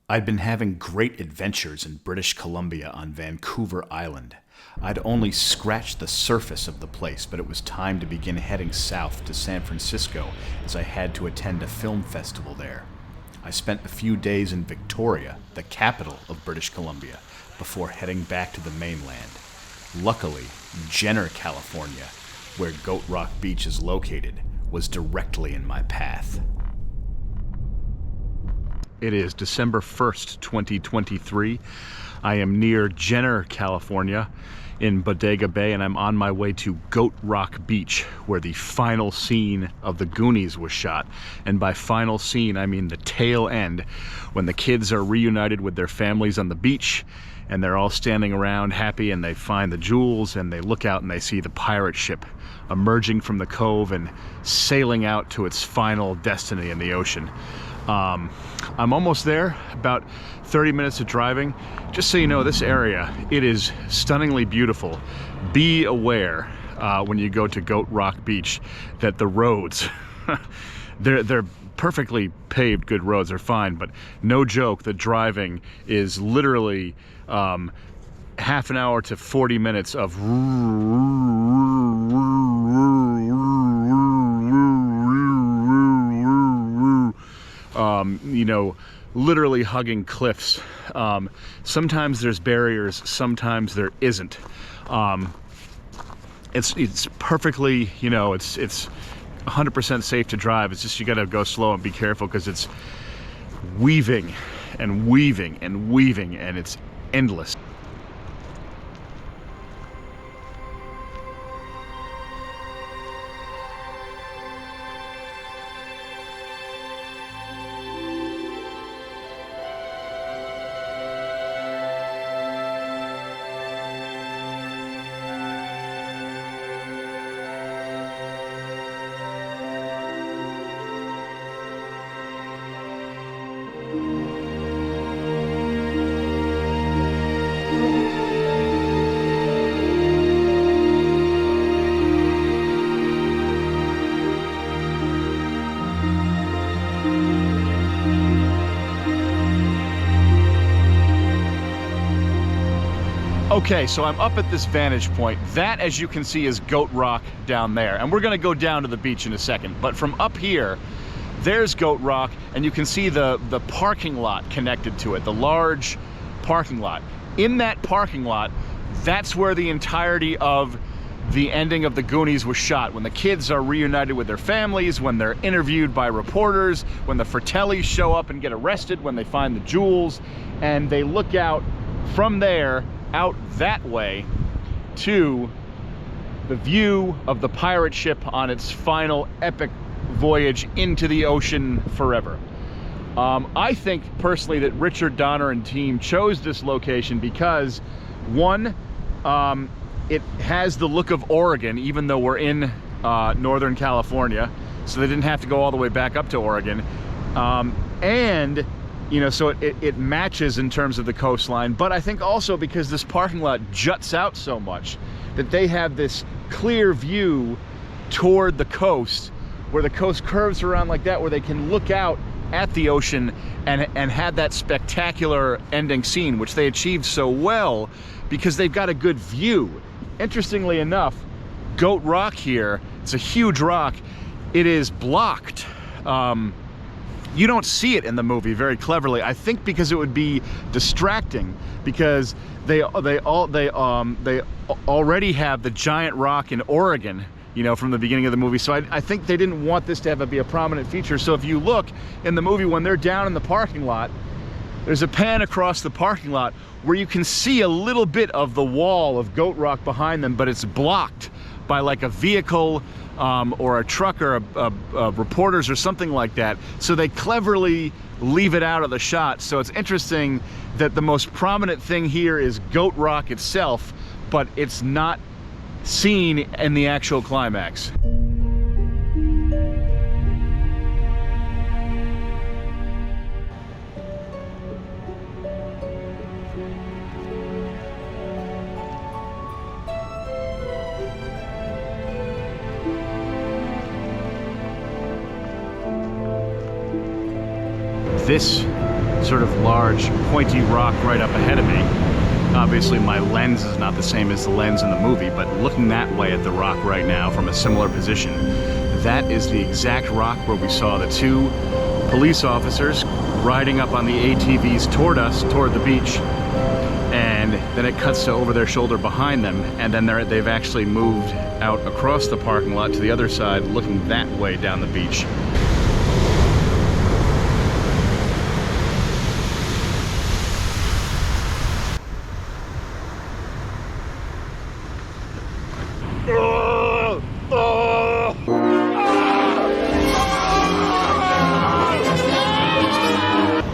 I'd been having great adventures in British Columbia on Vancouver Island. I'd only scratched the surface of the place, but it was time to begin heading south to San Francisco as I had to attend a film festival there. I spent a few days in Victoria, the capital of British Columbia, before heading back to the mainland. Luckily, Jenner, California, where Goat Rock Beach is located, was directly in my path. It is December 1st, 2023. I am near Jenner, California, in Bodega Bay, and I'm on my way to Goat Rock Beach, where the final scene of the Goonies was shot. And by final scene, I mean the tail end, when the kids are reunited with their families on the beach, and they're all standing around happy, and they find the jewels, and they look out and they see the pirate ship emerging from the cove and sailing out to its final destiny in the ocean. I'm almost there, about 30 minutes of driving. Just so you know, this area, it is stunningly beautiful. Be aware when you go to Goat Rock Beach that the roads, they're perfectly paved, good roads, are fine, but no joke, the driving is literally half an hour to 40 minutes of you know, literally hugging cliffs. Sometimes there's barriers, sometimes there isn't. It's perfectly, you know, it's 100% safe to drive. It's just you gotta go slow and be careful because it's weaving and weaving and weaving, and it's endless. Okay, so I'm up at this vantage point. That, as you can see, is Goat Rock down there. And we're gonna go down to the beach in a second. But from up here, there's Goat Rock, and you can see the parking lot connected to it, the large parking lot. In that parking lot, that's where the entirety of the ending of the Goonies was shot. When the kids are reunited with their families, when they're interviewed by reporters, when the Fratellis show up and get arrested, when they find the jewels, and they look out from there out that way to the view of the pirate ship on its final epic voyage into the ocean forever. I think personally that Richard Donner and team chose this location because, one, it has the look of Oregon, even though we're in Northern California, so they didn't have to go all the way back up to Oregon. And you know, so it matches in terms of the coastline, but I think also because this parking lot juts out so much that they have this clear view toward the coast, where the coast curves around like that, where they can look out at the ocean and have that spectacular ending scene, which they achieved so well because they've got a good view. Interestingly enough, Goat Rock here, it's a huge rock, it is blocked. You don't see it in the movie very cleverly, I think because it would be distracting, because they already have the giant rock in Oregon, you know, from the beginning of the movie. So I think they didn't want this to be a prominent feature. So if you look in the movie when they're down in the parking lot, there's a pan across the parking lot where you can see a little bit of the wall of Goat Rock behind them, but it's blocked by like a vehicle or a truck or a reporters or something like that. So they cleverly leave it out of the shot. So it's interesting that the most prominent thing here is Goat Rock itself, but it's not seen in the actual climax. This sort of large, pointy rock right up ahead of me. Obviously, my lens is not the same as the lens in the movie, but looking that way at the rock right now from a similar position, that is the exact rock where we saw the two police officers riding up on the ATVs toward us, toward the beach. And then it cuts to over their shoulder behind them, and then they've actually moved out across the parking lot to the other side, looking that way down the beach.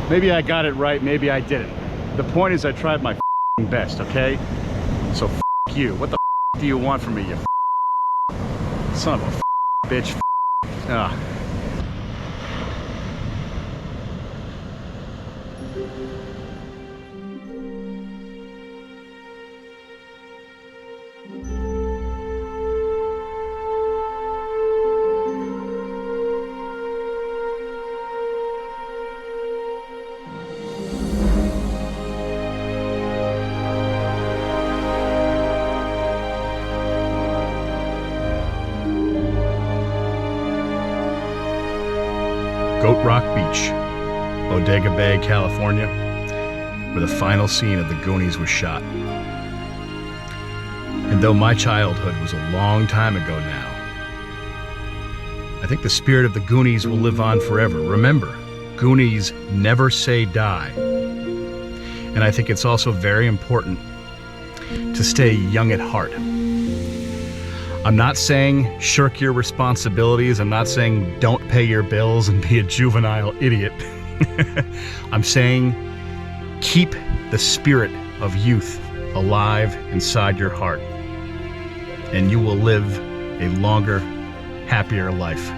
Maybe I got it right, maybe I didn't. The point is I tried my best, okay? So you. What the do you want from me, you son of a bitch? Ah. Goat Rock Beach, Bodega Bay, California, where the final scene of the Goonies was shot. And though my childhood was a long time ago now, I think the spirit of the Goonies will live on forever. Remember, Goonies never say die. And I think it's also very important to stay young at heart. I'm not saying shirk your responsibilities. I'm not saying don't pay your bills and be a juvenile idiot. I'm saying keep the spirit of youth alive inside your heart, and you will live a longer, happier life.